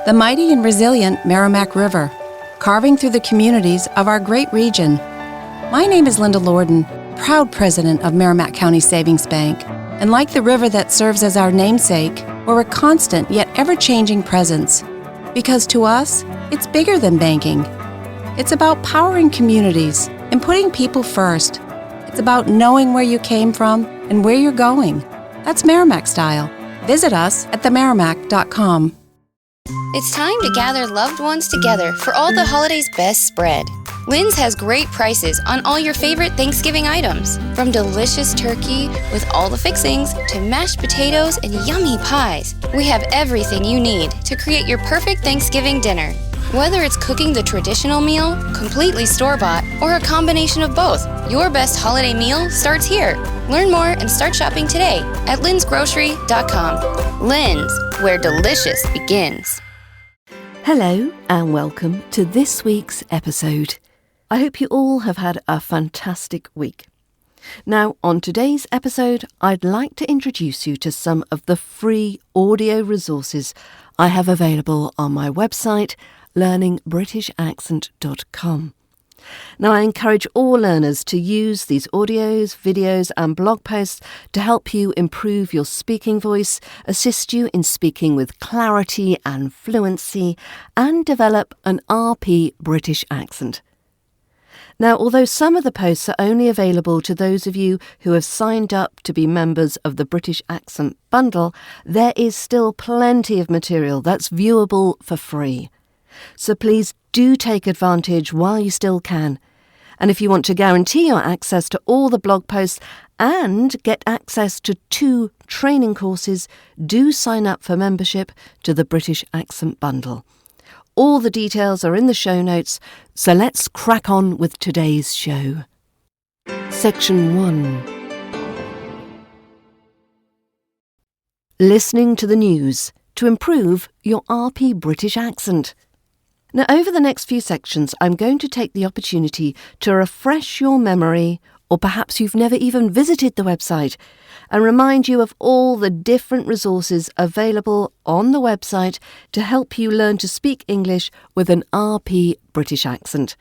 the mighty and resilient Merrimack River, carving through the communities of our great region. My name is Linda Lorden, proud president of Merrimack County Savings Bank, and like the river that serves as our namesake, we're a constant yet ever-changing presence. Because to us, it's bigger than banking. It's about powering communities and putting people first. It's about knowing where you came from and where you're going. That's Merrimack style. Visit us at themerrimack.com. It's time to gather loved ones together for all the holidays' best spread. Lynn's has great prices on all your favorite Thanksgiving items, from delicious turkey with all the fixings to mashed potatoes and yummy pies. We have everything you need to create your perfect Thanksgiving dinner. Whether it's cooking the traditional meal, completely store-bought, or a combination of both, your best holiday meal starts here. Learn more and start shopping today at linsgrocery.com. Lynn's, where delicious begins. Hello and welcome to this week's episode. I hope you all have had a fantastic week. Now, on today's episode, I'd like to introduce you to some of the free audio resources I have available on my website, learningbritishaccent.com. Now, I encourage all learners to use these audios, videos and blog posts to help you improve your speaking voice, assist you in speaking with clarity and fluency, and develop an RP British accent. Now, although some of the posts are only available to those of you who have signed up to be members of the British Accent Bundle, there is still plenty of material that's viewable for free. So please do take advantage while you still can. And if you want to guarantee your access to all the blog posts and get access to 2 training courses, do sign up for membership to the British Accent Bundle. All the details are in the show notes, so let's crack on with today's show. Section 1. Listening to the news to improve your RP British accent. Now, over the next few sections, I'm going to take the opportunity to refresh your memory, or perhaps you've never even visited the website, and remind you of all the different resources available on the website to help you learn to speak English with an RP British accent.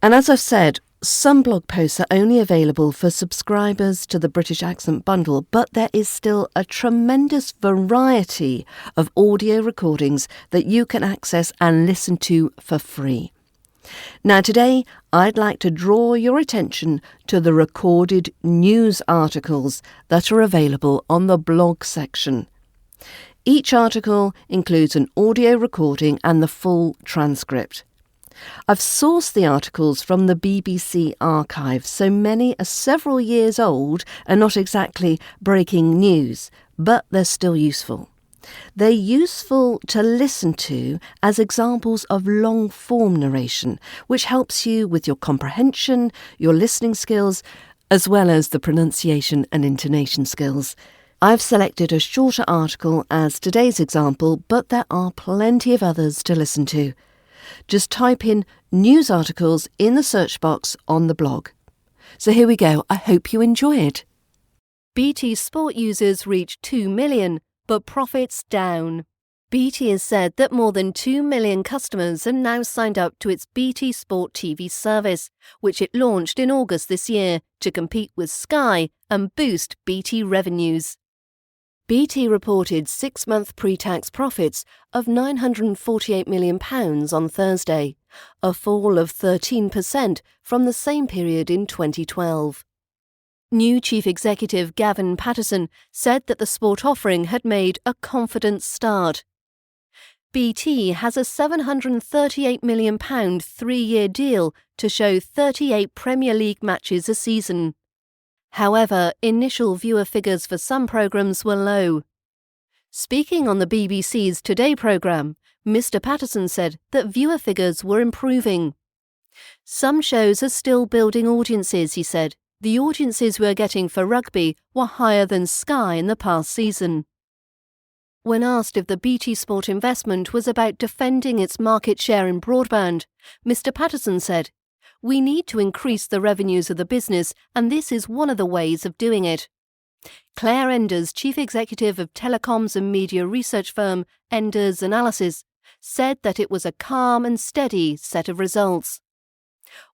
And as I've said, some blog posts are only available for subscribers to the British Accent Bundle, but there is still a tremendous variety of audio recordings that you can access and listen to for free. Now today, I'd like to draw your attention to the recorded news articles that are available on the blog section. Each article includes an audio recording and the full transcript. I've sourced the articles from the BBC archive, so many are several years old and not exactly breaking news, but they're still useful. They're useful to listen to as examples of long-form narration, which helps you with your comprehension, your listening skills, as well as the pronunciation and intonation skills. I've selected a shorter article as today's example, but there are plenty of others to listen to. Just type in news articles in the search box on the blog. So here we go. I hope you enjoy it. BT Sport users reach 2 million, but profits down. BT has said that more than 2 million customers have now signed up to its BT Sport TV service, which it launched in August this year to compete with Sky and boost BT revenues. BT reported 6-month pre-tax profits of £948 million on Thursday, a fall of 13% from the same period in 2012. New Chief Executive Gavin Patterson said that the sport offering had made a confident start. BT has a £738 million 3-year deal to show 38 Premier League matches a season. However, initial viewer figures for some programmes were low. Speaking on the BBC's Today programme, Mr. Patterson said that viewer figures were improving. Some shows are still building audiences, he said. The audiences we're getting for rugby were higher than Sky in the past season. When asked if the BT Sport investment was about defending its market share in broadband, Mr. Patterson said, "We need to increase the revenues of the business, and this is one of the ways of doing it." Claire Enders, Chief Executive of telecoms and media research firm Enders Analysis, said that it was a calm and steady set of results.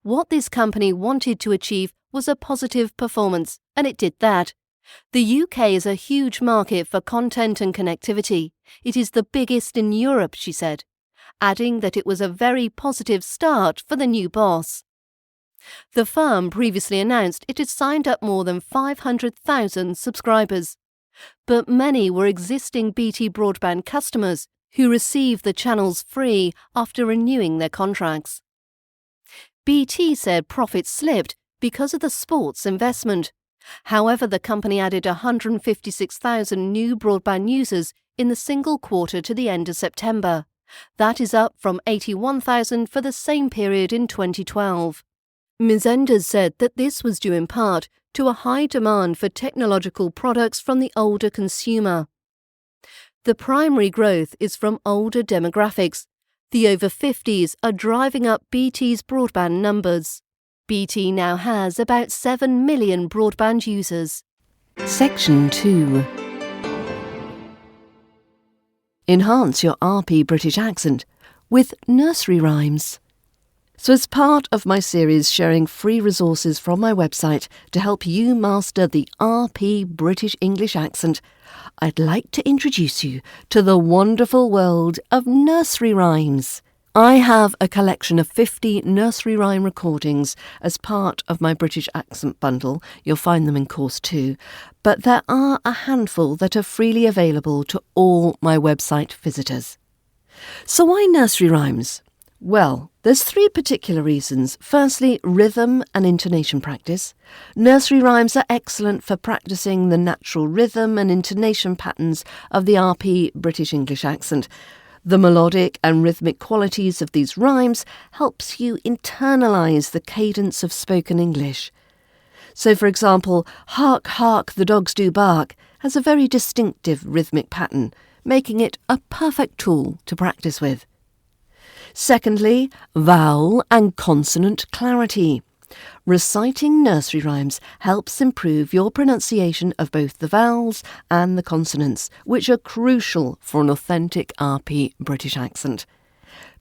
What this company wanted to achieve was a positive performance, and it did that. The UK is a huge market for content and connectivity. It is the biggest in Europe, she said, adding that it was a very positive start for the new boss. The firm previously announced it had signed up more than 500,000 subscribers, but many were existing BT broadband customers who received the channels free after renewing their contracts. BT said profits slipped because of the sports investment. However, the company added 156,000 new broadband users in the single quarter to the end of September. That is up from 81,000 for the same period in 2012. Ms. Enders said that this was due in part to a high demand for technological products from the older consumer. The primary growth is from older demographics. The over 50s are driving up BT's broadband numbers. BT now has about 7 million broadband users. Section 2. Enhance your RP British accent with Nursery Rhymes. So as part of my series sharing free resources from my website to help you master the RP British English accent, I'd like to introduce you to the wonderful world of nursery rhymes. I have a collection of 50 nursery rhyme recordings as part of my British accent bundle. You'll find them in course 2, but there are a handful that are freely available to all my website visitors. So why nursery rhymes? Well, there's 3 particular reasons. Firstly, rhythm and intonation practice. Nursery rhymes are excellent for practicing the natural rhythm and intonation patterns of the RP British English accent. The melodic and rhythmic qualities of these rhymes helps you internalise the cadence of spoken English. So, for example, hark, hark, the dogs do bark has a very distinctive rhythmic pattern, making it a perfect tool to practice with. Secondly, vowel and consonant clarity. Reciting nursery rhymes helps improve your pronunciation of both the vowels and the consonants, which are crucial for an authentic RP British accent.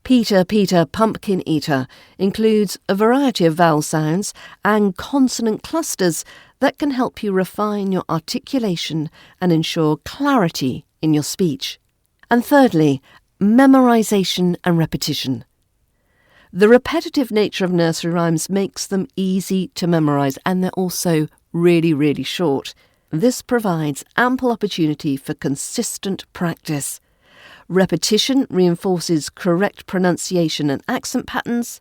Peter, Peter, pumpkin eater includes a variety of vowel sounds and consonant clusters that can help you refine your articulation and ensure clarity in your speech. And thirdly, memorization and repetition. The repetitive nature of nursery rhymes makes them easy to memorize, and they're also really, really short. This provides ample opportunity for consistent practice. Repetition reinforces correct pronunciation and accent patterns.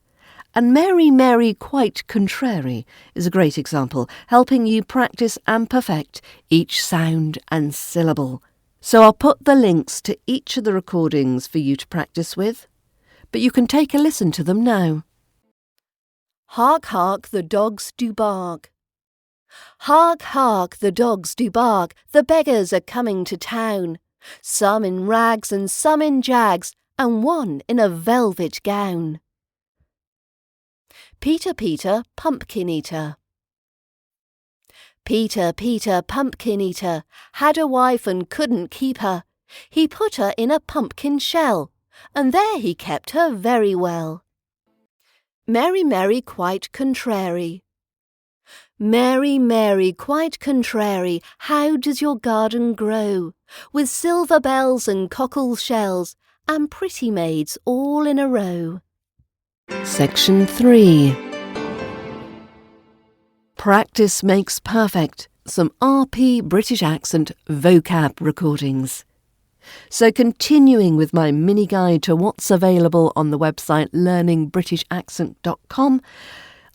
And Mary, Mary, quite contrary is a great example, helping you practice and perfect each sound and syllable. So I'll put the links to each of the recordings for you to practice with, but you can take a listen to them now. Hark, hark, the dogs do bark. Hark, hark, the dogs do bark, the beggars are coming to town. Some in rags and some in jags, and one in a velvet gown. Peter, Peter, pumpkin eater. Peter, Peter, pumpkin eater, had a wife and couldn't keep her. He put her in a pumpkin shell, and there he kept her very well. Mary, Mary, quite contrary. Mary, Mary, quite contrary, how does your garden grow? With silver bells and cockle shells, and pretty maids all in a row. Section 3. Practice makes perfect. Some RP British accent vocab recordings. So continuing with my mini guide to what's available on the website learningbritishaccent.com,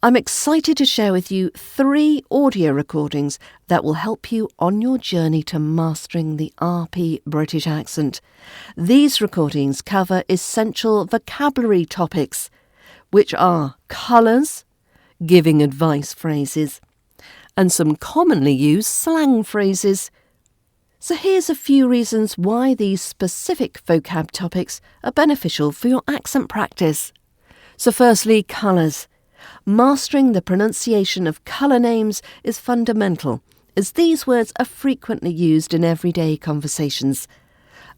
I'm excited to share with you 3 audio recordings that will help you on your journey to mastering the RP British accent. These recordings cover essential vocabulary topics, which are colours, giving advice phrases, and some commonly used slang phrases. So here's a few reasons why these specific vocab topics are beneficial for your accent practice. So firstly, colours. Mastering the pronunciation of colour names is fundamental, as these words are frequently used in everyday conversations.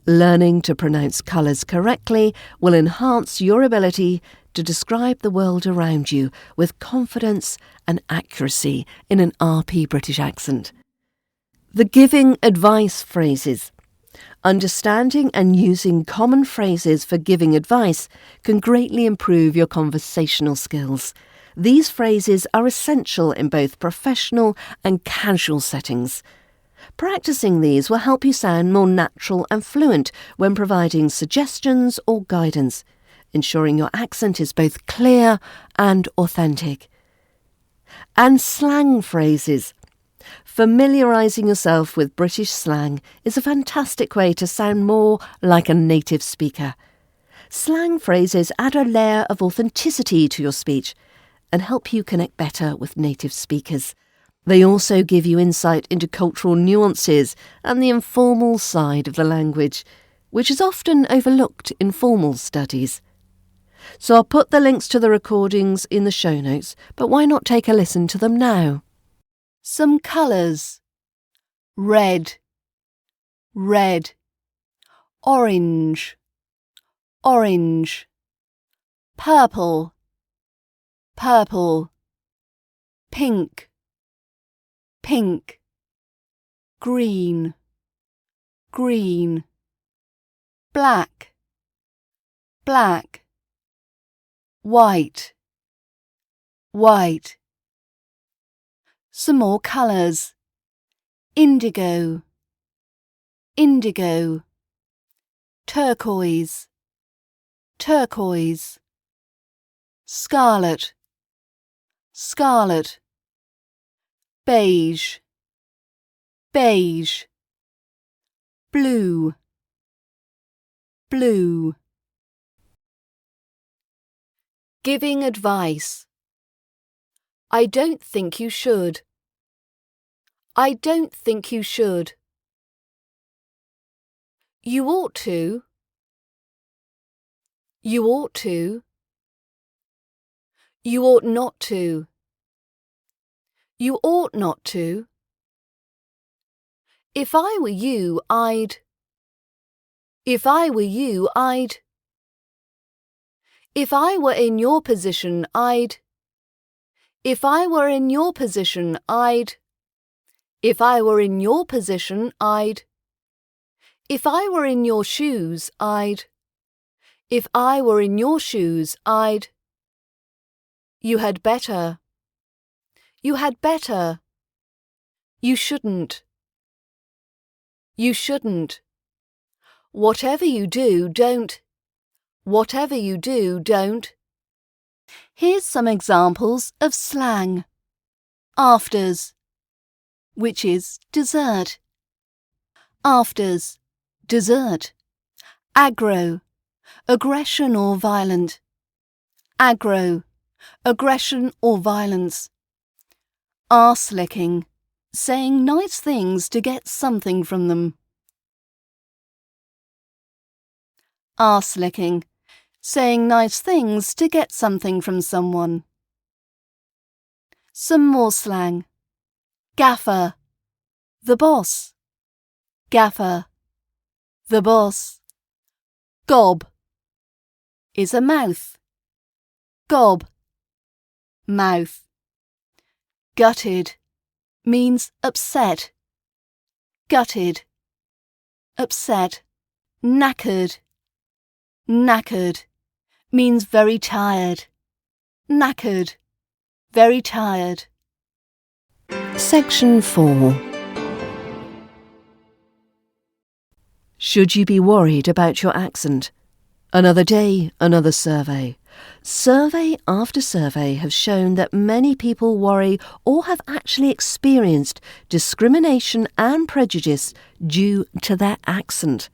Learning to pronounce colours correctly will enhance your ability to describe the world around you with confidence and accuracy in an RP British accent. The giving advice phrases. Understanding and using common phrases for giving advice can greatly improve your conversational skills. These phrases are essential in both professional and casual settings. Practicing these will help you sound more natural and fluent when providing suggestions or guidance, ensuring your accent is both clear and authentic. And slang phrases. Familiarising yourself with British slang is a fantastic way to sound more like a native speaker. Slang phrases add a layer of authenticity to your speech and help you connect better with native speakers. They also give you insight into cultural nuances and the informal side of the language, which is often overlooked in formal studies. So I'll put the links to the recordings in the show notes, but why not take a listen to them now? Some colours. Red, red. Orange, orange. Purple, purple. Pink, pink. Green, green. Black, black. White, white. Some more colours. Indigo, indigo. Turquoise, turquoise. Scarlet, scarlet. Beige, beige. Blue, blue. Giving advice. I don't think you should. I don't think you should. You ought to. You ought to. You ought not to. You ought not to. If I were you, I'd. If I were you, I'd. If I were in your position, I'd. If I were in your position, I'd. If I were in your position, I'd. If I were in your shoes, I'd. If I were in your shoes, I'd. You had better. You had better. You shouldn't. You shouldn't. Whatever you do, don't. Whatever you do, don't. Here's some examples of slang. Afters, which is dessert. Afters, dessert. Aggro, aggression or violent. Aggro, aggression or violence. Arse-licking, saying nice things to get something from them. Arse-licking, saying nice things to get something from someone. Some more slang. Gaffer, the boss. Gaffer, the boss. Gob is a mouth. Gob, mouth. Gutted means upset. Gutted, upset. Knackered, knackered means very tired. Knackered, very tired. Section 4. Should you be worried about your accent? Another day, another survey. Survey after survey have shown that many people worry or have actually experienced discrimination and prejudice due to their accent.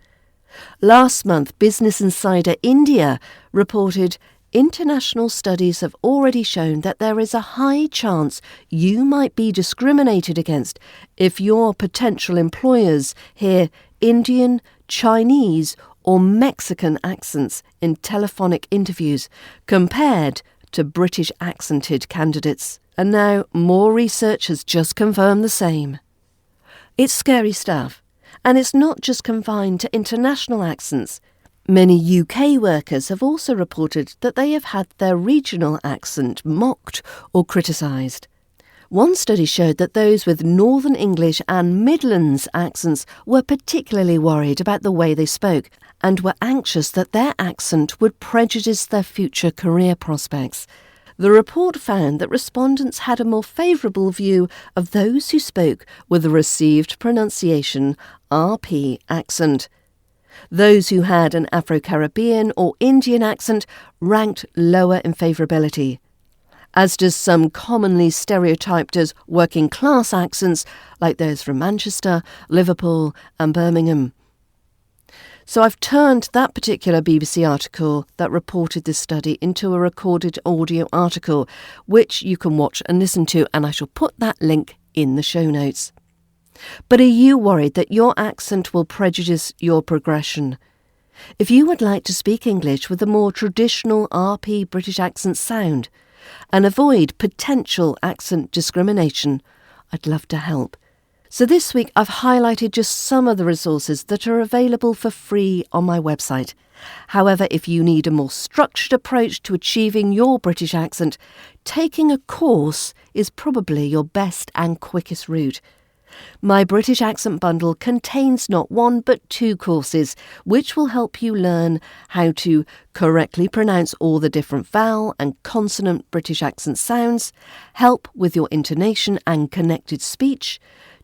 Last month, Business Insider India reported international studies have already shown that there is a high chance you might be discriminated against if your potential employers hear Indian, Chinese or Mexican accents in telephonic interviews compared to British accented candidates. And now more research has just confirmed the same. It's scary stuff. And it's not just confined to international accents. Many UK workers have also reported that they have had their regional accent mocked or criticised. One study showed that those with Northern English and Midlands accents were particularly worried about the way they spoke and were anxious that their accent would prejudice their future career prospects. The report found that respondents had a more favourable view of those who spoke with a received pronunciation RP accent. Those who had an Afro-Caribbean or Indian accent ranked lower in favourability, as does some commonly stereotyped as working-class accents like those from Manchester, Liverpool and Birmingham. So I've turned that particular BBC article that reported this study into a recorded audio article, which you can watch and listen to, and I shall put that link in the show notes. But are you worried that your accent will prejudice your progression? If you would like to speak English with a more traditional RP British accent sound and avoid potential accent discrimination, I'd love to help. So this week I've highlighted just some of the resources that are available for free on my website. However, if you need a more structured approach to achieving your British accent, taking a course is probably your best and quickest route. My British Accent Bundle contains not one but 2 courses, which will help you learn how to correctly pronounce all the different vowel and consonant British accent sounds, help with your intonation and connected speech,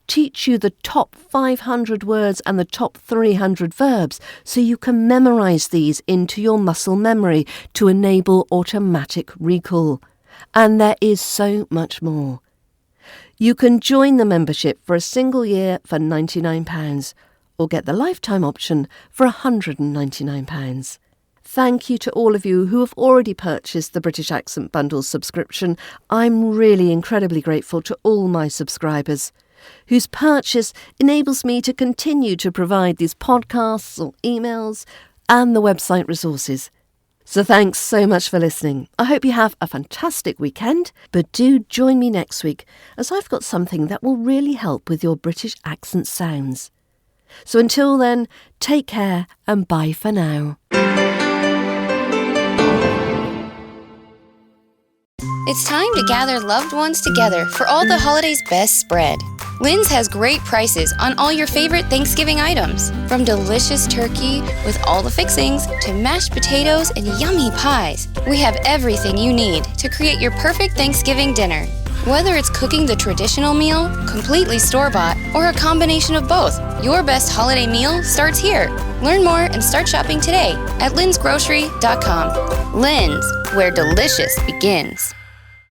teach you the top 500 words and the top 300 verbs so you can memorise these into your muscle memory to enable automatic recall. And there is so much more. You can join the membership for a single year for £99 or get the lifetime option for £199. Thank you to all of you who have already purchased the British Accent Bundle subscription. I'm really incredibly grateful to all my subscribers, whose purchase enables me to continue to provide these podcasts or emails and the website resources. So thanks so much for listening. I hope you have a fantastic weekend, but do join me next week as I've got something that will really help with your British accent sounds. So until then, take care and bye for now. It's time to gather loved ones together for all the holidays' best spread. Lynn's has great prices on all your favorite Thanksgiving items, from delicious turkey with all the fixings to mashed potatoes and yummy pies. We have everything you need to create your perfect Thanksgiving dinner. Whether it's cooking the traditional meal, completely store-bought, or a combination of both, your best holiday meal starts here. Learn more and start shopping today at lynsgrocery.com. Lynn's, where delicious begins.